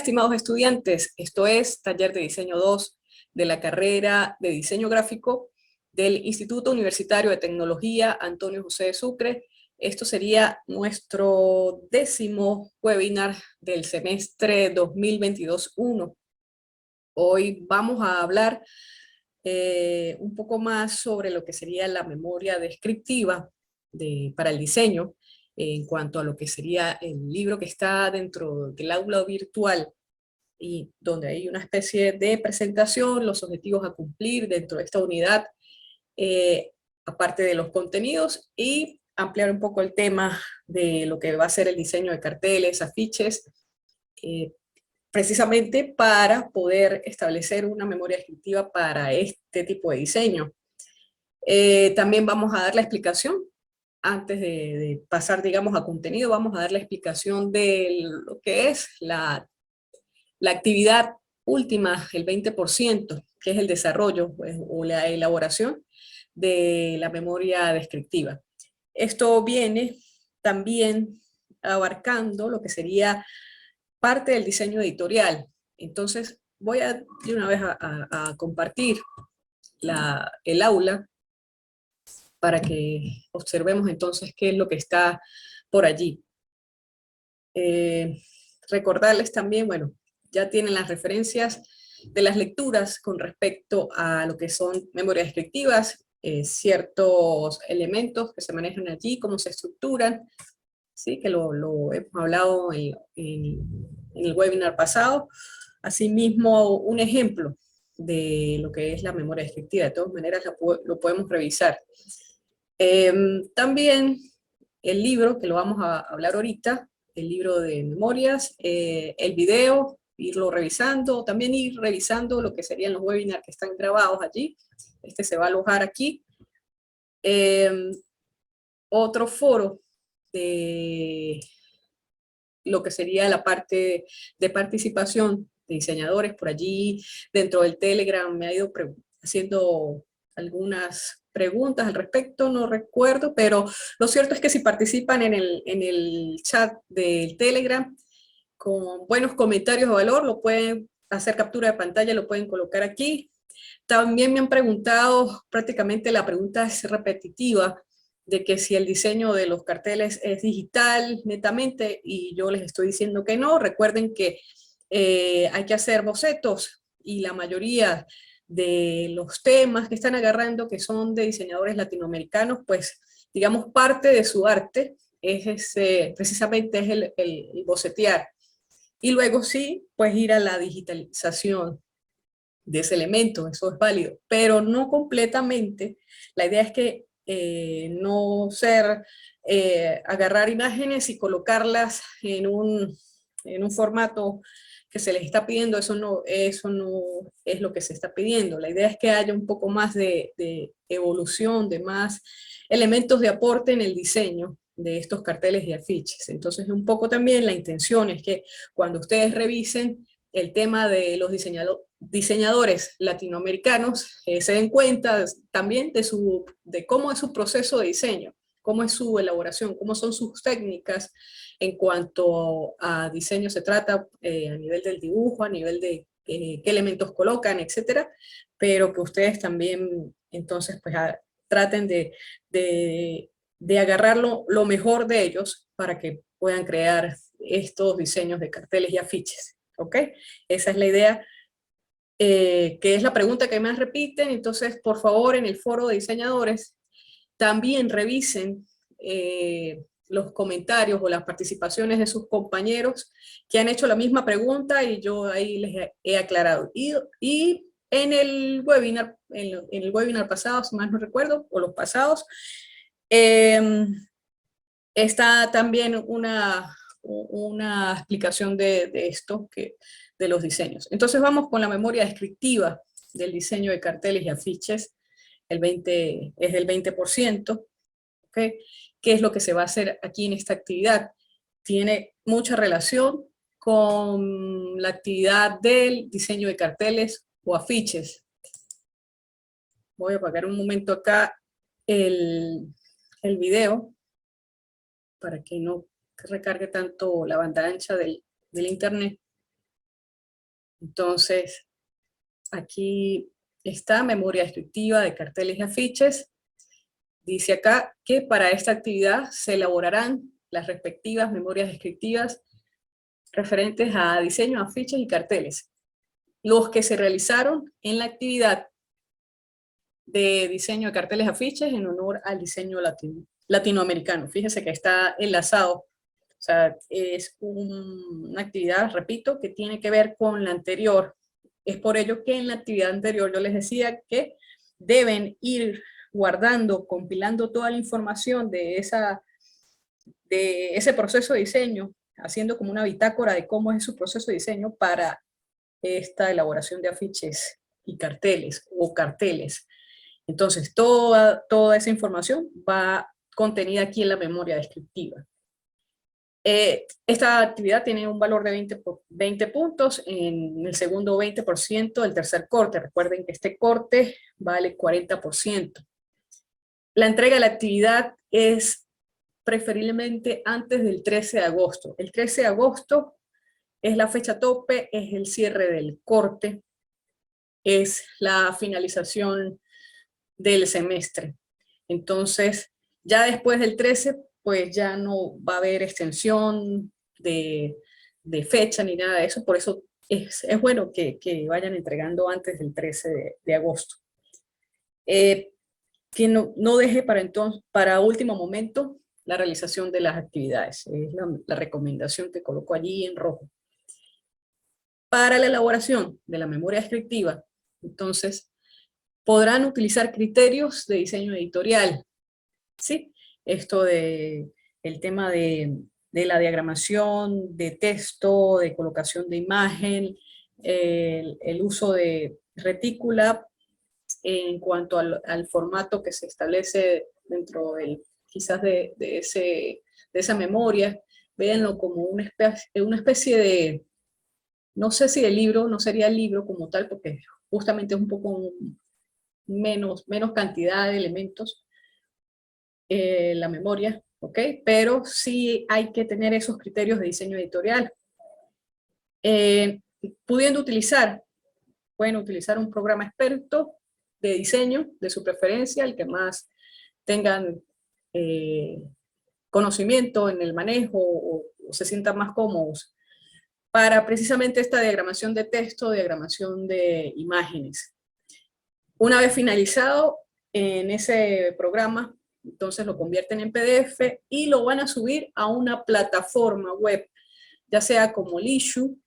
estimados estudiantes, esto es Taller de Diseño 2 de la carrera de Diseño Gráfico del Instituto Universitario de Tecnología Antonio José de Sucre. Esto sería nuestro 10º webinar del semestre 2022-1. Hoy vamos a hablar un poco más sobre lo que sería la memoria descriptiva para el diseño, en cuanto a lo que sería el libro que está dentro del aula virtual y donde hay una especie de presentación, los objetivos a cumplir dentro de esta unidad, aparte de los contenidos, y ampliar un poco el tema de lo que va a ser el diseño de carteles, afiches, precisamente para poder establecer una memoria descriptiva para este tipo de diseño. También vamos a dar la explicación, antes de pasar, digamos, a contenido, vamos a dar la explicación de lo que es la actividad última, el 20%, que es el desarrollo pues, o la elaboración de la memoria descriptiva. Esto viene también abarcando lo que sería parte del diseño editorial. Entonces, voy de una vez a compartir el aula para que observemos entonces qué es lo que está por allí. Recordarles también, bueno, ya tienen las referencias de las lecturas con respecto a lo que son memorias descriptivas, ciertos elementos que se manejan allí, cómo se estructuran, ¿sí? Que lo hemos hablado en el webinar pasado. Asimismo, un ejemplo de lo que es la memoria descriptiva. De todas maneras, lo podemos revisar. También el libro, que lo vamos a hablar ahorita, el libro de memorias, el video, irlo revisando, también ir revisando lo que serían los webinars que están grabados allí. Este se va a alojar aquí. Otro foro de lo que sería la parte de participación de diseñadores por allí dentro del Telegram. Me ha ido haciendo algunas preguntas al respecto, no recuerdo, pero lo cierto es que si participan en el chat del Telegram con buenos comentarios de valor, lo pueden hacer captura de pantalla, lo pueden colocar aquí. También me han preguntado, prácticamente la pregunta es repetitiva, de que si el diseño de los carteles es digital netamente, y yo les estoy diciendo que no. Recuerden que hay que hacer bocetos, y la mayoría de los temas que están agarrando, que son de diseñadores latinoamericanos, pues digamos parte de su arte es precisamente es el bocetear. Y luego sí, pues ir a la digitalización de ese elemento, eso es válido, pero no completamente. La idea es que no ser, agarrar imágenes y colocarlas en un formato que se les está pidiendo. Eso no es lo que se está pidiendo. La idea es que haya un poco más de evolución, de más elementos de aporte en el diseño de estos carteles y afiches. Entonces, un poco también la intención es que cuando ustedes revisen el tema de los diseñadores latinoamericanos, se den cuenta también de cómo es su proceso de diseño, cómo es su elaboración, cómo son sus técnicas en cuanto a diseño se trata, a nivel del dibujo, a nivel de qué elementos colocan, etcétera, pero que ustedes también entonces pues traten de agarrar lo mejor de ellos para que puedan crear estos diseños de carteles y afiches. ¿Ok? Esa es la idea, que es la pregunta que más repiten. Entonces, por favor, en el foro de diseñadores, también revisen los comentarios o las participaciones de sus compañeros que han hecho la misma pregunta, y yo ahí les he aclarado. Y en el webinar, en el webinar pasado, si mal no recuerdo, o los pasados, está también una explicación de esto, de los diseños. Entonces vamos con la memoria descriptiva del diseño de carteles y afiches. Es del 20%. ¿Okay? ¿Qué es lo que se va a hacer aquí en esta actividad? Tiene mucha relación con la actividad del diseño de carteles o afiches. Voy a apagar un momento acá el video para que no recargue tanto la banda ancha del internet. Entonces, aquí está memoria descriptiva de carteles y afiches. Dice acá que para esta actividad se elaborarán las respectivas memorias descriptivas referentes a diseño de afiches y carteles. Los que se realizaron en la actividad de diseño de carteles y afiches en honor al diseño latinoamericano. Fíjese que está enlazado. O sea, es una actividad, repito, que tiene que ver con la anterior. Es por ello que en la actividad anterior yo les decía que deben ir guardando, compilando toda la información de ese proceso de diseño, haciendo como una bitácora de cómo es su proceso de diseño para esta elaboración de afiches y carteles o carteles. Entonces, toda esa información va contenida aquí en la memoria descriptiva. Esta actividad tiene un valor de 20 puntos, en el segundo 20% del tercer corte. Recuerden que este corte vale 40%. La entrega de la actividad es preferiblemente antes del 13 de agosto. El 13 de agosto es la fecha tope, es el cierre del corte, es la finalización del semestre. Entonces, ya después del 13, pues ya no va a haber extensión de fecha ni nada de eso, por eso es bueno que vayan entregando antes del 13 de agosto. Que no deje para último momento la realización de las actividades, es la recomendación que coloco allí en rojo. Para la elaboración de la memoria descriptiva, entonces, podrán utilizar criterios de diseño editorial, ¿sí? Esto el tema de la diagramación, de texto, de colocación de imagen, el uso de retícula en cuanto al formato que se establece dentro quizás de esa memoria. Véanlo como una especie de, no sé si de libro, no sería libro como tal, porque justamente es un poco menos cantidad de elementos, la memoria, ¿ok? Pero sí hay que tener esos criterios de diseño editorial. Pueden utilizar un programa experto de diseño de su preferencia, el que más tengan conocimiento en el manejo o se sientan más cómodos, para precisamente esta diagramación de texto, diagramación de imágenes. Una vez finalizado en ese programa, entonces lo convierten en PDF y lo van a subir a una plataforma web, ya sea como el Issuu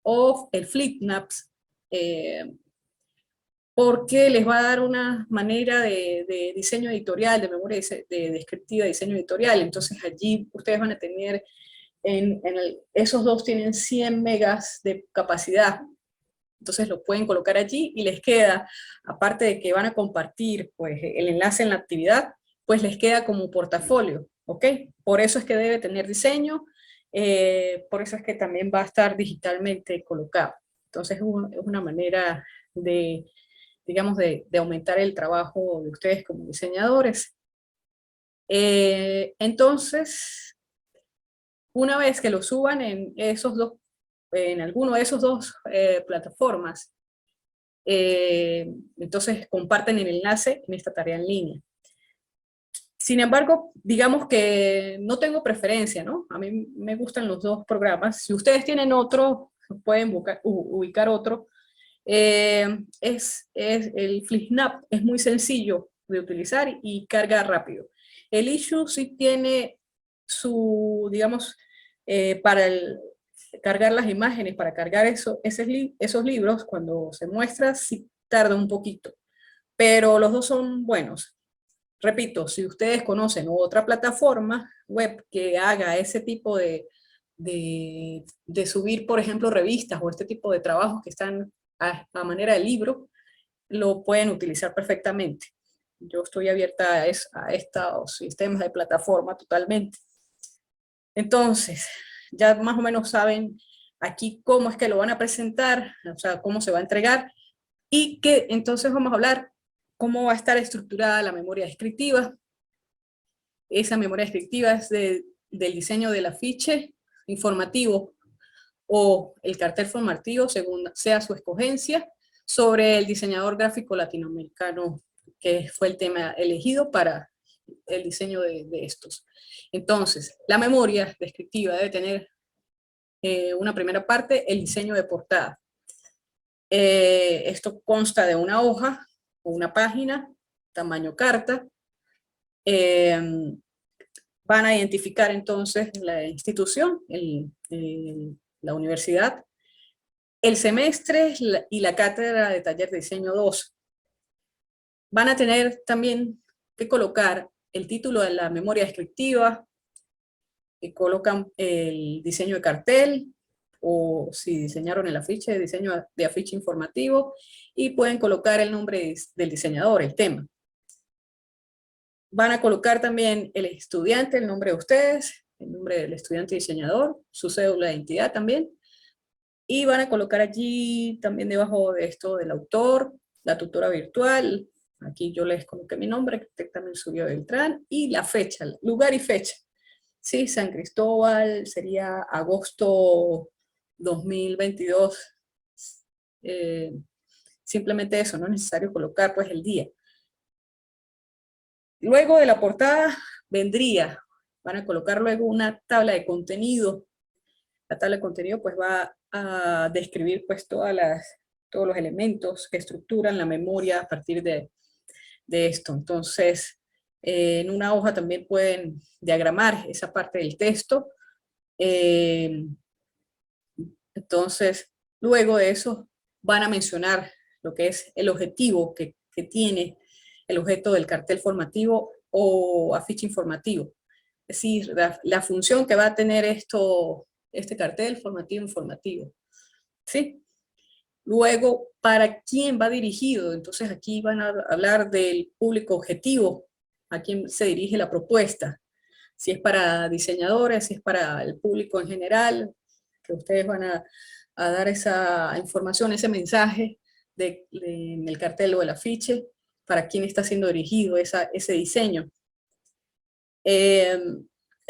o el Flipnaps, porque les va a dar una manera de diseño editorial, de memoria descriptiva de diseño editorial. Entonces allí ustedes van a tener, esos dos tienen 100 megas de capacidad. Entonces lo pueden colocar allí y les queda, aparte de que van a compartir pues, el enlace en la actividad, pues les queda como portafolio, ¿ok? Por eso es que debe tener diseño, por eso es que también va a estar digitalmente colocado. Entonces es una manera de, digamos, de aumentar el trabajo de ustedes como diseñadores. Entonces, una vez que lo suban en alguno de esos dos plataformas, entonces comparten el enlace en esta tarea en línea. Sin embargo, digamos que no tengo preferencia, ¿no? A mí me gustan los dos programas. Si ustedes tienen otro, pueden ubicar otro. El Flipnap es muy sencillo de utilizar y carga rápido. El Issuu sí tiene digamos, para cargar las imágenes, para cargar esos libros, cuando se muestra, sí tarda un poquito. Pero los dos son buenos. Repito, si ustedes conocen otra plataforma web que haga ese tipo de subir, por ejemplo, revistas o este tipo de trabajos que están a manera de libro, lo pueden utilizar perfectamente. Yo estoy abierta a estos sistemas de plataforma totalmente. Entonces, ya más o menos saben aquí cómo es que lo van a presentar, o sea, cómo se va a entregar, y que entonces vamos a hablar cómo va a estar estructurada la memoria descriptiva. Esa memoria descriptiva es del diseño del afiche informativo o el cartel formativo, según sea su escogencia, sobre el diseñador gráfico latinoamericano, que fue el tema elegido para el diseño de estos. Entonces, la memoria descriptiva debe tener una primera parte, el diseño de portada. Esto consta de una hoja o una página, tamaño carta. Van a identificar entonces la institución, la universidad, el semestre y la cátedra de taller de diseño 2. Van a tener también que colocar el título de la memoria descriptiva, que colocan el diseño de cartel, o si diseñaron el afiche, de diseño de afiche informativo, y pueden colocar el nombre del diseñador, el tema. Van a colocar también el estudiante, el nombre de ustedes, el nombre del estudiante diseñador, su cédula de identidad también, y van a colocar allí también debajo de esto del autor, la tutora virtual, aquí yo les coloqué mi nombre, que también subió Beltrán, y la fecha, lugar y fecha. Sí, San Cristóbal sería agosto 2022. Simplemente eso, no es necesario colocar pues el día. Luego de la portada vendría, van a colocar luego una tabla de contenido. La tabla de contenido pues va a describir pues todos los elementos que estructuran la memoria a partir de esto. Entonces, en una hoja también pueden diagramar esa parte del texto. Entonces, luego de eso van a mencionar lo que es el objetivo que tiene el objeto del cartel formativo o afiche informativo. Es decir, la función que va a tener este cartel formativo informativo. ¿Sí? Luego, ¿para quién va dirigido? Entonces aquí van a hablar del público objetivo, a quién se dirige la propuesta. Si es para diseñadores, si es para el público en general, que ustedes van a dar esa información, ese mensaje en el cartel o el afiche, para quién está siendo dirigido ese diseño. El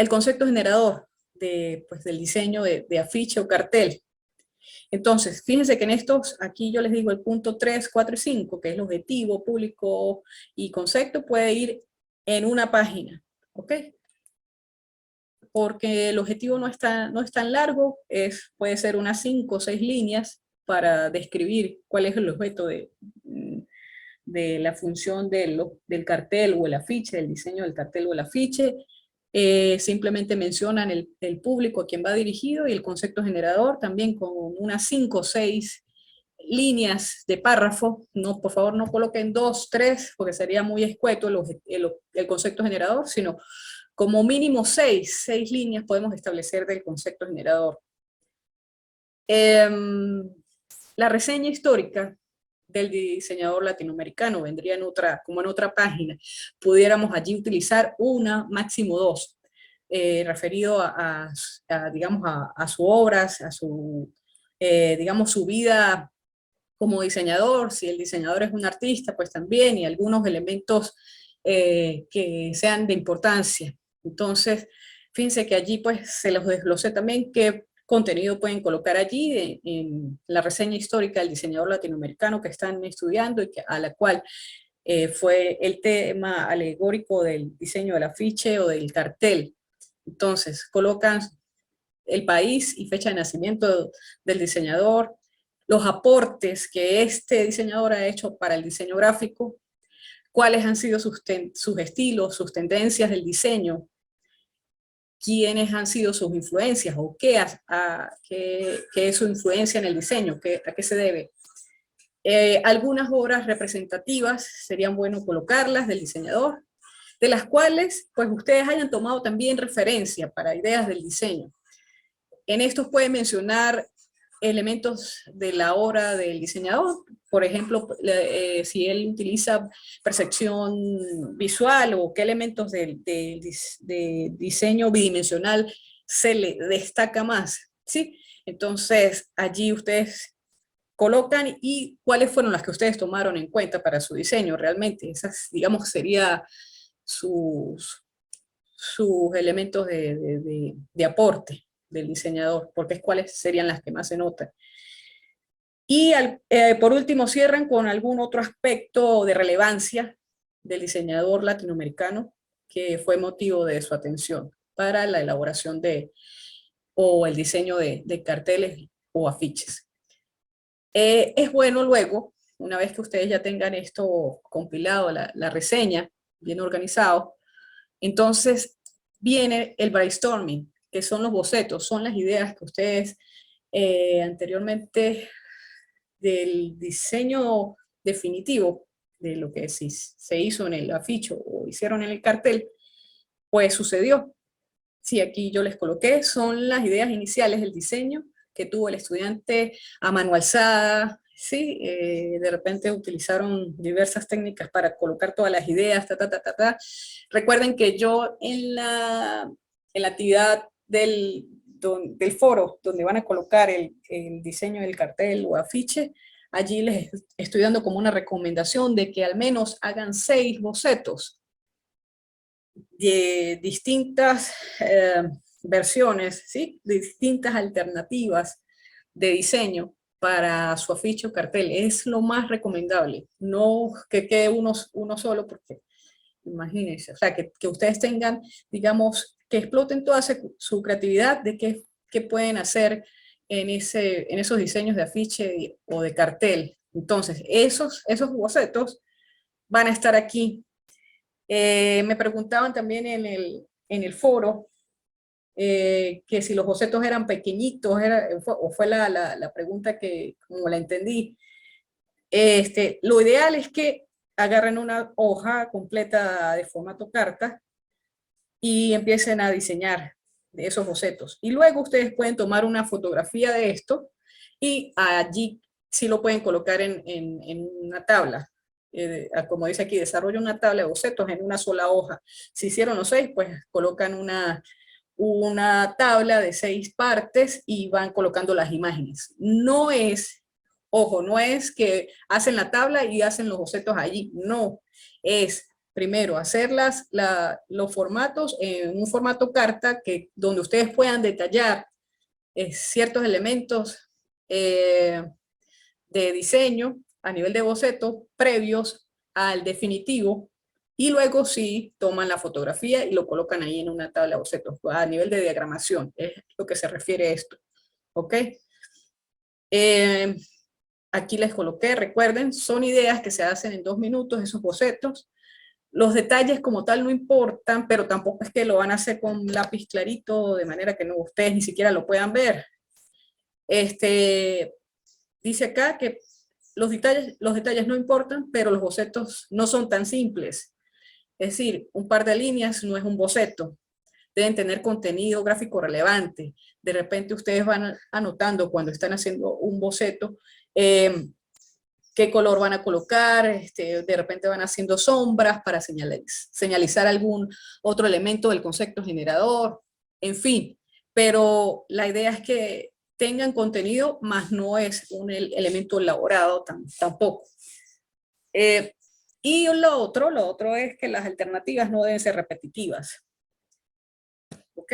concepto generador del diseño de afiche o cartel. Entonces, fíjense que en estos, aquí yo les digo el punto 3, 4 y 5, que es el objetivo, público y concepto, puede ir en una página, ¿ok? Porque el objetivo no es tan largo, puede ser unas 5 o 6 líneas para describir cuál es el objeto de la función del cartel o el afiche, del diseño del cartel o el afiche. Simplemente mencionan el público a quien va dirigido y el concepto generador también con unas 5 o 6 líneas de párrafo. No, por favor no coloquen 2, 3, porque sería muy escueto el concepto generador, sino como mínimo 6 líneas podemos establecer del concepto generador. La reseña histórica del diseñador latinoamericano vendría como en otra página. Pudiéramos allí utilizar una, máximo 2, referido digamos, a sus obras, a digamos, su vida como diseñador. Si el diseñador es un artista, pues también, y algunos elementos que sean de importancia. Entonces, fíjense que allí pues se los desglosé también qué contenido pueden colocar allí en la reseña histórica del diseñador latinoamericano que están estudiando y a la cual fue el tema alegórico del diseño del afiche o del cartel. Entonces, colocan el país y fecha de nacimiento del diseñador, los aportes que este diseñador ha hecho para el diseño gráfico, cuáles han sido sus estilos, sus tendencias del diseño, quiénes han sido sus influencias o qué es su influencia en el diseño, a qué se debe. Algunas obras representativas serían bueno colocarlas del diseñador, de las cuales pues ustedes hayan tomado también referencia para ideas del diseño. En estos pueden mencionar elementos de la obra del diseñador, por ejemplo, si él utiliza percepción visual o qué elementos de diseño bidimensional se le destaca más, ¿sí? Entonces, allí ustedes colocan y cuáles fueron las que ustedes tomaron en cuenta para su diseño realmente. Esas, digamos, serían sus elementos de aporte. del diseñador, porque es cuáles serían las que más se notan. Y por último cierran con algún otro aspecto de relevancia del diseñador latinoamericano que fue motivo de su atención para la elaboración o el diseño de carteles o afiches. Es bueno luego, una vez que ustedes ya tengan esto compilado, la reseña, bien organizado, entonces viene el brainstorming, que son los bocetos, son las ideas que ustedes anteriormente del diseño definitivo de lo que se hizo en el afiche o hicieron en el cartel, pues sucedió. Sí, aquí yo les coloqué, son las ideas iniciales del diseño que tuvo el estudiante a mano alzada, ¿sí? De repente utilizaron diversas técnicas para colocar todas las ideas, Recuerden que yo en la actividad del foro, donde van a colocar el diseño del cartel o afiche, allí les estoy dando como una recomendación de que al menos hagan 6 bocetos de distintas versiones, ¿sí? De distintas alternativas de diseño para su afiche o cartel. Es lo más recomendable, no que quede uno solo, porque imagínense, o sea, que ustedes tengan, digamos, que exploten toda su creatividad de qué pueden hacer en esos diseños de afiche o de cartel. Entonces, esos bocetos van a estar aquí. Me preguntaban también en el foro que si los bocetos eran pequeñitos, o fue la pregunta que como la entendí. Lo ideal es que agarren una hoja completa de formato carta y empiecen a diseñar esos bocetos. Y luego ustedes pueden tomar una fotografía de esto y allí sí lo pueden colocar en una tabla. Como dice aquí, desarrolla una tabla de bocetos en una sola hoja. Si hicieron los 6, pues colocan una tabla de 6 partes y van colocando las imágenes. No es, ojo, no es que hacen la tabla y hacen los bocetos allí, no, es primero hacer los formatos en un formato carta donde ustedes puedan detallar ciertos elementos de diseño a nivel de boceto previos al definitivo, y luego sí toman la fotografía y lo colocan ahí en una tabla de bocetos a nivel de diagramación, es lo que se refiere a esto, ¿ok? Aquí les coloqué, recuerden, son ideas que se hacen en 2 minutos, esos bocetos. Los detalles como tal no importan, pero tampoco es que lo van a hacer con lápiz clarito, de manera que no, ustedes ni siquiera lo puedan ver. Dice acá que los detalles no importan, pero los bocetos no son tan simples. Es decir, un par de líneas no es un boceto. Deben tener contenido gráfico relevante. De repente ustedes van anotando cuando están haciendo un boceto qué color van a colocar, de repente van haciendo sombras para señalizar algún otro elemento del concepto generador, en fin. Pero la idea es que tengan contenido, más no es un elemento elaborado tampoco. Y lo otro es que las alternativas no deben ser repetitivas. ¿Ok?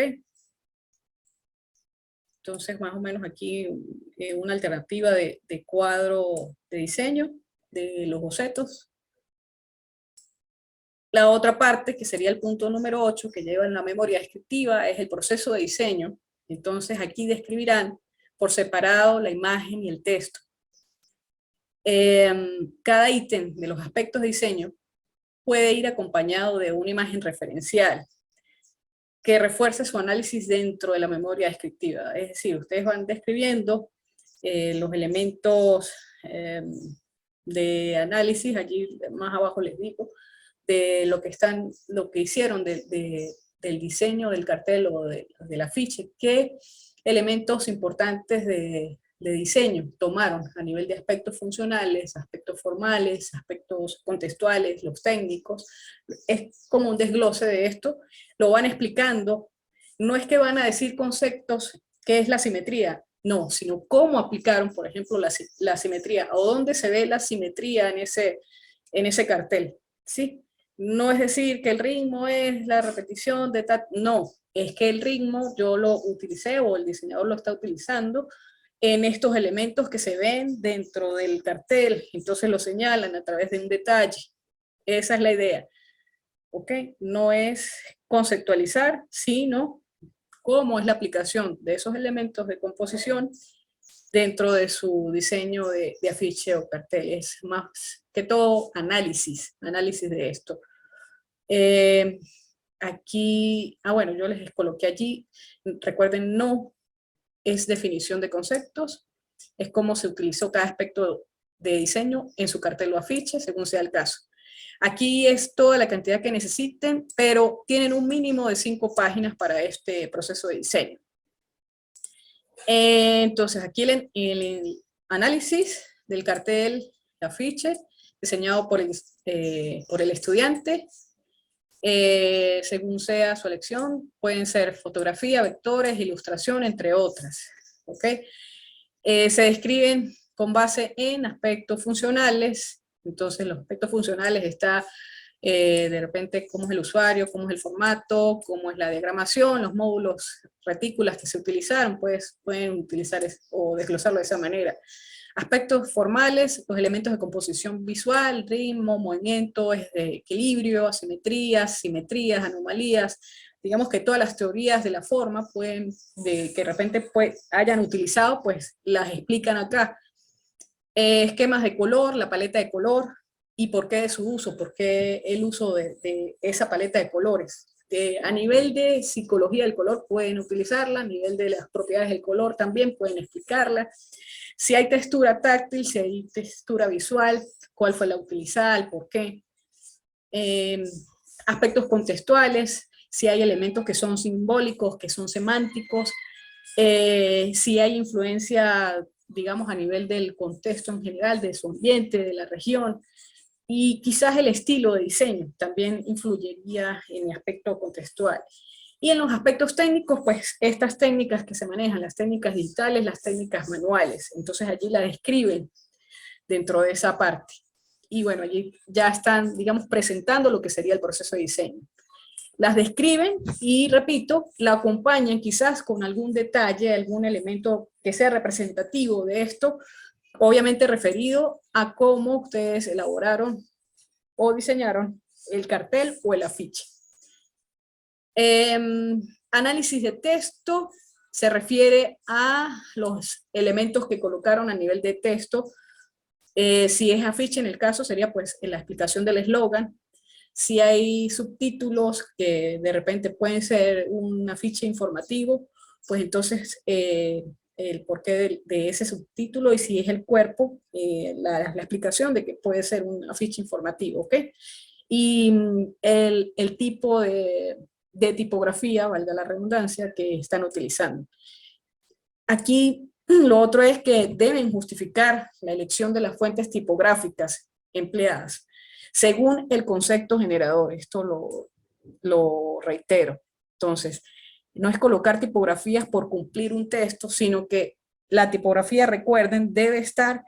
Entonces, más o menos aquí una alternativa de cuadro de diseño de los bocetos. La otra parte, que sería el punto número 8, que lleva en la memoria descriptiva, es el proceso de diseño. Entonces, aquí describirán por separado la imagen y el texto. Cada ítem de los aspectos de diseño puede ir acompañado de una imagen referencial que refuerce su análisis dentro de la memoria descriptiva. Es decir, ustedes van describiendo los elementos de análisis, allí más abajo les digo, de lo que hicieron del diseño del cartel o del afiche, qué elementos importantes de diseño tomaron a nivel de aspectos funcionales, aspectos formales, aspectos contextuales, los técnicos. Es como un desglose de esto, lo van explicando. No es que van a decir conceptos, qué es la simetría, no, sino cómo aplicaron, por ejemplo, la simetría, o dónde se ve la simetría en ese cartel, ¿sí? No es decir que el ritmo es la repetición de tal, no, es que el ritmo yo lo utilicé o el diseñador lo está utilizando en estos elementos que se ven dentro del cartel, entonces lo señalan a través de un detalle. Esa es la idea, ¿ok? No es conceptualizar, sino cómo es la aplicación de esos elementos de composición dentro de su diseño de afiche o cartel. Es más que todo análisis de esto. Eh, aquí, bueno, yo les coloqué allí, recuerden, no es definición de conceptos, es cómo se utilizó cada aspecto de diseño en su cartel o afiche, según sea el caso. Aquí es toda la cantidad que necesiten, pero tienen un mínimo de 5 páginas para este proceso de diseño. Entonces, aquí el análisis del cartel, el afiche, diseñado por el estudiante, según sea su elección, pueden ser fotografía, vectores, ilustración, entre otras. ¿Okay? Se describen con base en aspectos funcionales. Entonces, los aspectos funcionales está de repente cómo es el usuario, cómo es el formato, cómo es la diagramación, los módulos, retículas que se utilizaron, pues pueden utilizar o desglosarlo de esa manera. Aspectos formales, los elementos de composición visual, ritmo, movimiento, equilibrio, asimetrías, simetrías, anomalías. Digamos que todas las teorías de la forma que de repente hayan utilizado, pues las explican acá. Esquemas de color, la paleta de color, y por qué de su uso, por qué el uso de esa paleta de colores. A nivel de psicología del color pueden utilizarla, a nivel de las propiedades del color también pueden explicarla. Si hay textura táctil, si hay textura visual, cuál fue la utilizada, el por qué. Aspectos contextuales, si hay elementos que son simbólicos, que son semánticos, si hay influencia, digamos, a nivel del contexto en general, de su ambiente, de la región, y quizás el estilo de diseño también influiría en el aspecto contextual. Y en los aspectos técnicos, pues estas técnicas que se manejan, las técnicas digitales, las técnicas manuales, entonces allí la describen dentro de esa parte. Y bueno, allí ya están, digamos, presentando lo que sería el proceso de diseño. Las describen y, repito, la acompañan quizás con algún detalle, algún elemento que sea representativo de esto, obviamente referido a cómo ustedes elaboraron o diseñaron el cartel o el afiche. Análisis de texto se refiere a los elementos que colocaron a nivel de texto. Si es afiche, en el caso sería pues la explicación del eslogan. Si hay subtítulos que de repente pueden ser un afiche informativo, pues entonces el porqué de ese subtítulo, y si es el cuerpo, la explicación de que puede ser un afiche informativo, ¿ok? Y el tipo de tipografía, valga la redundancia, que están utilizando. Aquí lo otro es que deben justificar la elección de las fuentes tipográficas empleadas según el concepto generador. Esto lo reitero. Entonces, no es colocar tipografías por cumplir un texto, sino que la tipografía, recuerden, debe estar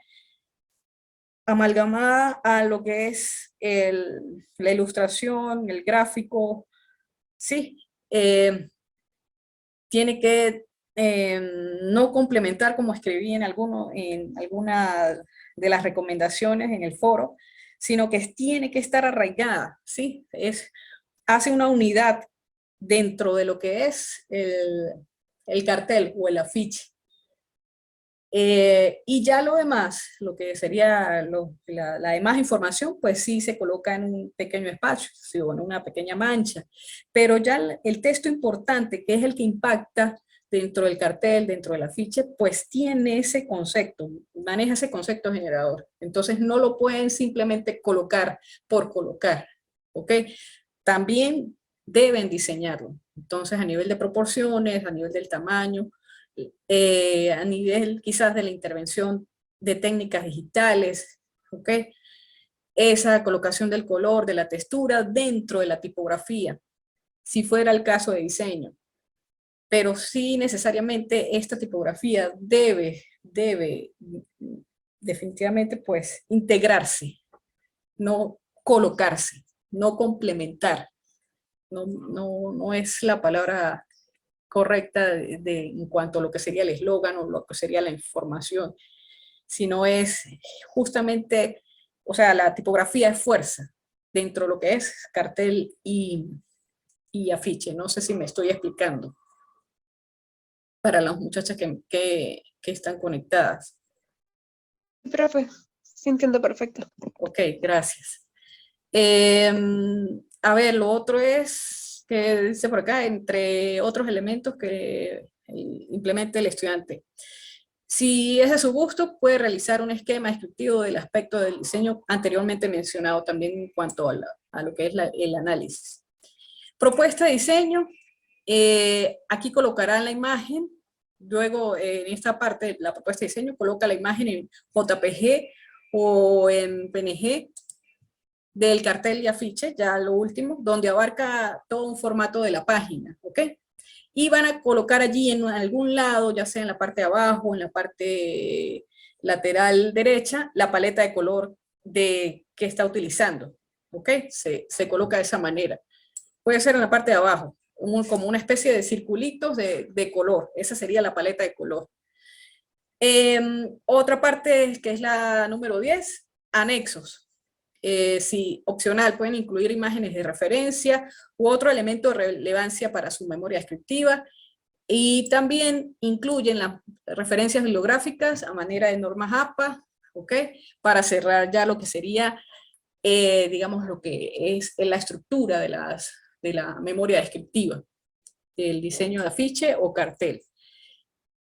amalgamada a lo que es la ilustración, el gráfico, sí, tiene que no complementar como escribí en alguna de las recomendaciones en el foro, sino que tiene que estar arraigada, ¿sí? Hace una unidad dentro de lo que es el cartel o el afiche. Y ya lo demás, lo que sería la demás información, pues sí se coloca en un pequeño espacio, ¿sí? O en una pequeña mancha. Pero ya el texto importante, que es el que impacta dentro del cartel, dentro del afiche, pues tiene ese concepto, maneja ese concepto generador. Entonces no lo pueden simplemente colocar por colocar, ¿ok? También deben diseñarlo. Entonces a nivel de proporciones, a nivel del tamaño, a nivel quizás de la intervención de técnicas digitales, ¿ok? Esa colocación del color, de la textura dentro de la tipografía, si fuera el caso de diseño. Pero sí necesariamente esta tipografía debe definitivamente pues integrarse, no colocarse. no complementar. No es la palabra correcta en cuanto a lo que sería el eslogan o lo que sería la información, sino es justamente, o sea, la tipografía es fuerza dentro de lo que es cartel y afiche. No sé si me estoy explicando para las muchachas que están conectadas. Profe, sí entiendo perfecto. Ok, gracias. A ver, lo otro es que dice por acá, entre otros elementos que implemente el estudiante. Si es de su gusto, puede realizar un esquema descriptivo del aspecto del diseño anteriormente mencionado también en cuanto a lo que es el análisis. Propuesta de diseño, aquí colocarán la imagen, luego en esta parte, la propuesta de diseño, coloca la imagen en JPG o en PNG del cartel y afiche, ya lo último, donde abarca todo un formato de la página, ¿ok? Y van a colocar allí en algún lado, ya sea en la parte de abajo, en la parte lateral derecha, la paleta de color que está utilizando, ¿ok? Se coloca de esa manera. Puede ser en la parte de abajo, como una especie de circulitos de color, esa sería la paleta de color. Otra parte que es la número 10, anexos. Si opcional, pueden incluir imágenes de referencia u otro elemento de relevancia para su memoria descriptiva, y también incluyen las referencias bibliográficas a manera de normas APA, ¿ok? Para cerrar ya lo que sería, digamos, lo que es la estructura de la memoria descriptiva, del diseño de afiche o cartel.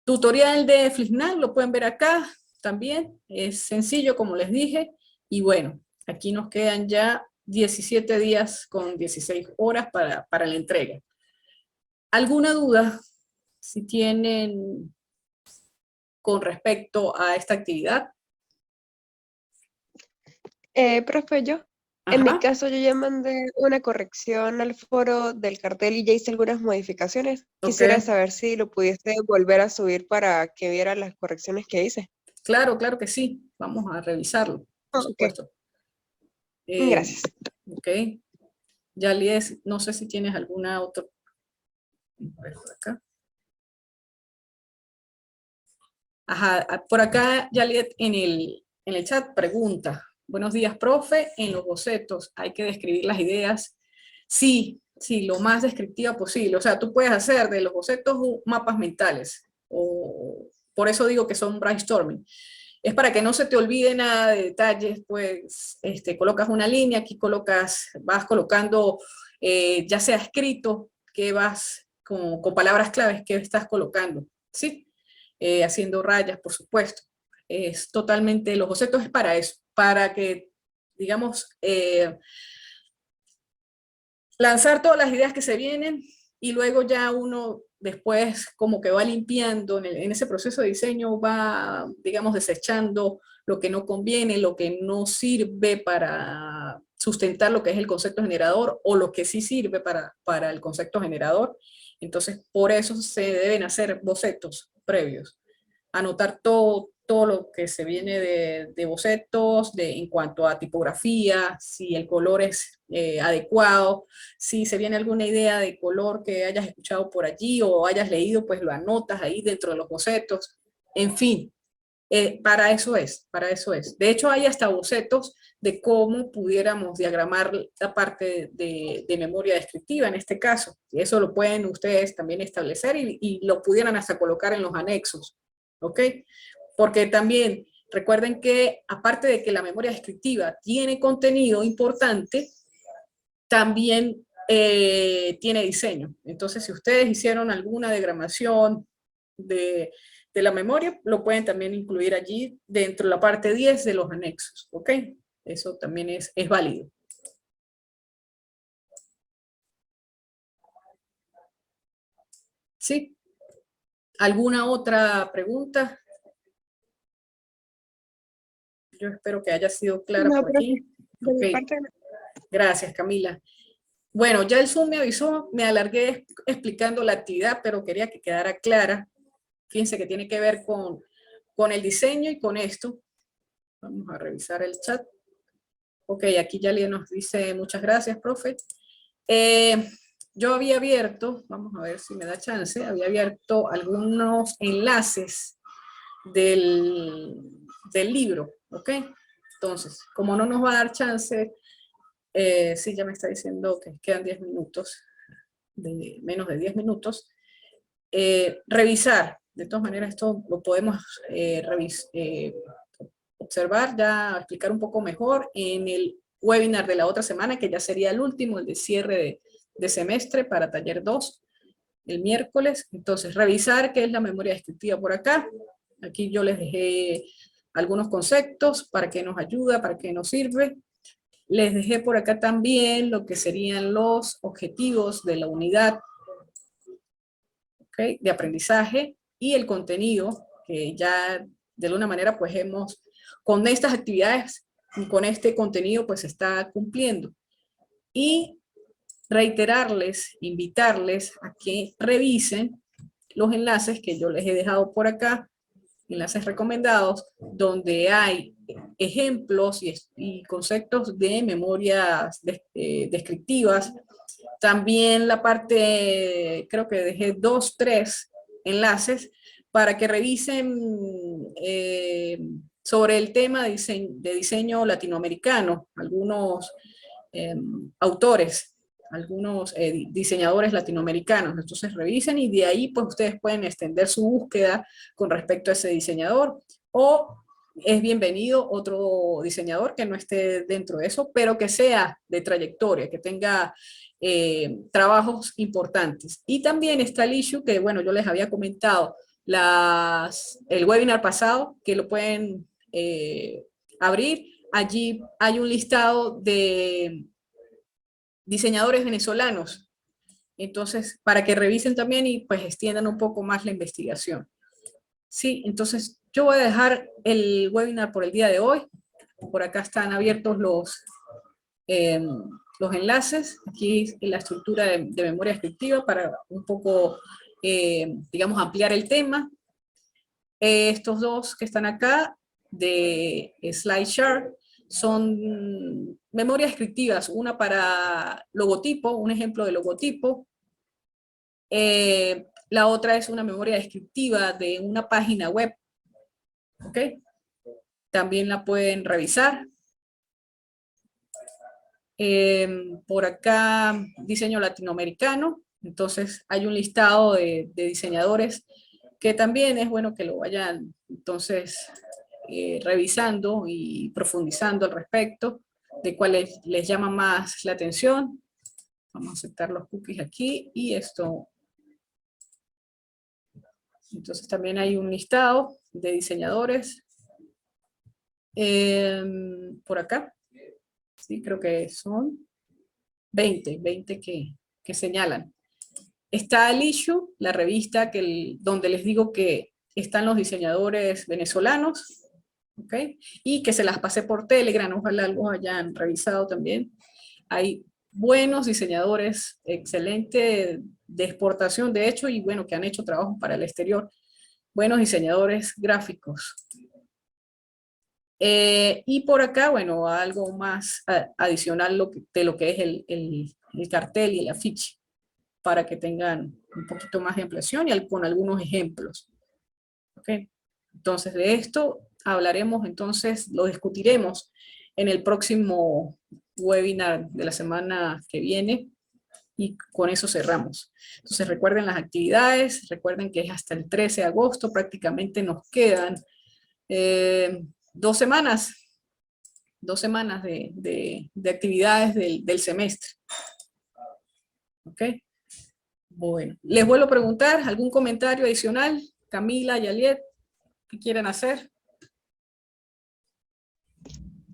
Tutorial de Flickr, lo pueden ver acá también, es sencillo como les dije, y bueno, aquí nos quedan ya 17 días con 16 horas para la entrega. ¿Alguna duda? Si tienen con respecto a esta actividad. Profe, en mi Ajá, caso yo ya mandé una corrección al foro del cartel y ya hice algunas modificaciones. ok. Quisiera saber si lo pudiese volver a subir para que viera las correcciones que hice. Claro que sí. Vamos a revisarlo, por Ok, supuesto. gracias. Ok. Yalies, no sé si tienes alguna otra. A ver, por acá. Ajá, por acá Yaliet en el chat pregunta, buenos días, profe, en los bocetos hay que describir las ideas. Sí, lo más descriptiva posible. O sea, tú puedes hacer de los bocetos mapas mentales, o por eso digo que son brainstorming. Es para que no se te olvide nada de detalles, pues colocas una línea, aquí vas colocando, ya sea escrito, que vas con palabras claves que estás colocando, ¿sí? Haciendo rayas, por supuesto. Es totalmente, los bocetos es para eso, para que, digamos, lanzar todas las ideas que se vienen y luego ya uno después como que va limpiando en ese proceso de diseño, va, digamos, desechando lo que no conviene, lo que no sirve para sustentar lo que es el concepto generador o lo que sí sirve para el concepto generador. Entonces, por eso se deben hacer bocetos previos, anotar todo lo que se viene de bocetos, en cuanto a tipografía, si el color es adecuado, si se viene alguna idea de color que hayas escuchado por allí o hayas leído, pues lo anotas ahí dentro de los bocetos. En fin, para eso es, para eso es. De hecho, hay hasta bocetos de cómo pudiéramos diagramar la parte de memoria descriptiva en este caso. Y eso lo pueden ustedes también establecer y lo pudieran hasta colocar en los anexos. ¿Ok? Porque también recuerden que aparte de que la memoria descriptiva tiene contenido importante, también tiene diseño. Entonces, si ustedes hicieron alguna diagramación de la memoria, lo pueden también incluir allí dentro de la parte 10 de los anexos, ¿ok? Eso también es válido. ¿Sí? ¿Alguna otra pregunta? Yo espero que haya sido clara No, por profe, aquí. de Ok, mi parte no. gracias Camila. Bueno, ya el Zoom me avisó, me alargué explicando la actividad, pero quería que quedara clara. Fíjense que tiene que ver con el diseño y con esto. Vamos a revisar el chat. Ok, aquí ya nos dice muchas gracias, profe. Yo había abierto, vamos a ver si me da chance, había abierto algunos enlaces del libro, ¿ok? Entonces, como no nos va a dar chance, sí, ya me está diciendo que quedan 10 minutos, menos de 10 minutos, revisar, de todas maneras esto lo podemos observar, ya explicar un poco mejor en el webinar de la otra semana, que ya sería el último, el de cierre de semestre para taller 2, el miércoles. Entonces, revisar qué es la memoria descriptiva por acá. Aquí yo les dejé algunos conceptos, para qué nos ayuda, para qué nos sirve. Les dejé por acá también lo que serían los objetivos de la unidad, ¿okay?, de aprendizaje, y el contenido, que ya de alguna manera pues con estas actividades, con este contenido pues se está cumpliendo. Y reiterarles, invitarles a que revisen los enlaces que yo les he dejado por acá, enlaces recomendados, donde hay ejemplos y conceptos de memorias descriptivas. También la parte, creo que dejé 2, 3 enlaces para que revisen sobre el tema de diseño latinoamericano, algunos autores, algunos diseñadores latinoamericanos. Entonces revisen y de ahí pues ustedes pueden extender su búsqueda con respecto a ese diseñador, o es bienvenido otro diseñador que no esté dentro de eso, pero que sea de trayectoria, que tenga trabajos importantes. Y también está el issue que, bueno, yo les había comentado el webinar pasado, que lo pueden abrir. Allí hay un listado de diseñadores venezolanos, entonces para que revisen también y pues extiendan un poco más la investigación. Sí, entonces yo voy a dejar el webinar por el día de hoy. Por acá están abiertos los enlaces. Aquí la estructura de memoria descriptiva para un poco, digamos, ampliar el tema. Estos dos que están acá de SlideShare son memorias descriptivas, una para logotipo, un ejemplo de logotipo. La otra es una memoria descriptiva de una página web. ¿Ok? También la pueden revisar. Por acá, diseño latinoamericano. Entonces hay un listado de diseñadores que también es bueno que lo vayan entonces revisando y profundizando al respecto de cuáles les llama más la atención. Vamos a aceptar los cookies aquí y esto. Entonces también hay un listado de diseñadores por acá. Sí, creo que son 20 que señalan. Está el issue, la revista donde les digo que están los diseñadores venezolanos, ¿ok? Y que se las pasé por Telegram, ojalá los hayan revisado también. Hay buenos diseñadores, excelente de exportación, de hecho, y bueno, que han hecho trabajo para el exterior. Buenos diseñadores gráficos. Y por acá, bueno, algo más adicional de lo que es el cartel y el afiche, para que tengan un poquito más de ampliación y con algunos ejemplos. ¿Ok? Entonces de esto hablaremos, entonces lo discutiremos en el próximo webinar de la semana que viene y con eso cerramos. Entonces recuerden las actividades, recuerden que es hasta el 13 de agosto, prácticamente nos quedan 2 semanas, 2 semanas de actividades del semestre. ¿Ok? Bueno, les vuelvo a preguntar, ¿algún comentario adicional? Camila, Yaliet, ¿qué quieren hacer?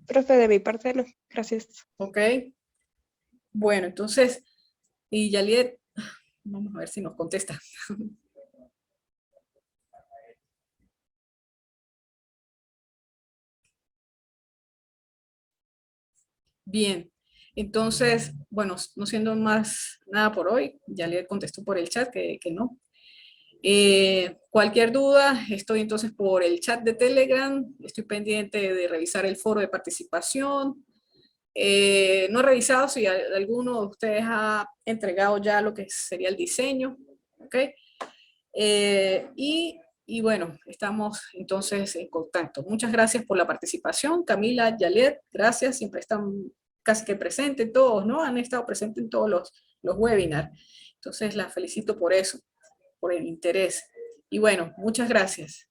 Profe, de mi parte no, gracias. Ok. Bueno, entonces, y Yaliet, vamos a ver si nos contesta. Bien, entonces, bueno, no siendo más nada por hoy, Yaliet contestó por el chat que no. Cualquier duda, estoy entonces por el chat de Telegram, estoy pendiente de revisar el foro de participación, No he revisado si alguno de ustedes ha entregado ya lo que sería el diseño, ¿ok? Y bueno, estamos entonces en contacto. Muchas gracias por la participación. Camila, Yalet, gracias, siempre están casi que presentes todos, ¿no? Han estado presentes en todos los webinars. Entonces las felicito por eso, por el interés. Y bueno, muchas gracias.